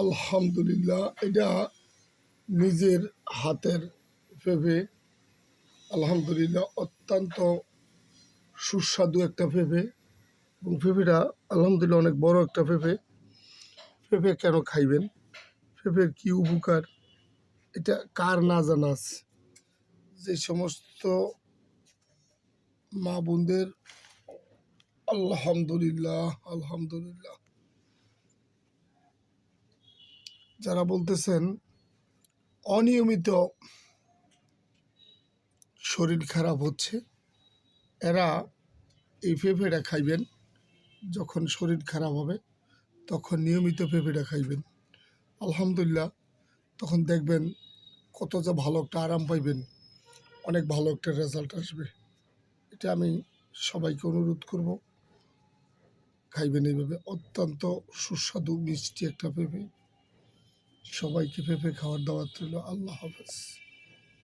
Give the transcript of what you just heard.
আলহামদুলিল্লাহ, এটা নিজের হাতের পেঁপে। আলহামদুলিল্লাহ, অত্যন্ত সুস্বাদু একটা পেঁপে। এবং পেঁপেটা আলহামদুলিল্লাহ অনেক বড় একটা পেঁপে। পেঁপে কেন খাইবেন, পেঁপের কি উপকার, এটা কার না জানা আছে? যে সমস্ত মা বোনদের আলহামদুলিল্লাহ আলহামদুলিল্লাহ যারা বলতেছেন অনিয়মিত শরীর খারাপ হচ্ছে, এরা এই পেঁপেটা খাইবেন। যখন শরীর খারাপ হবে তখন নিয়মিত পেঁপেটা খাইবেন। আলহামদুলিল্লাহ, তখন দেখবেন কত যা ভালো একটা আরাম পাইবেন, অনেক ভালো একটা রেজাল্ট আসবে। এটা আমি সবাইকে অনুরোধ করব, খাইবেন এইভাবে। অত্যন্ত সুস্বাদু মিষ্টি একটা পেঁপে। সবাইকে পেঁপে খাওয়ার দাওয়াত রইল। আল্লাহ হাফেজ।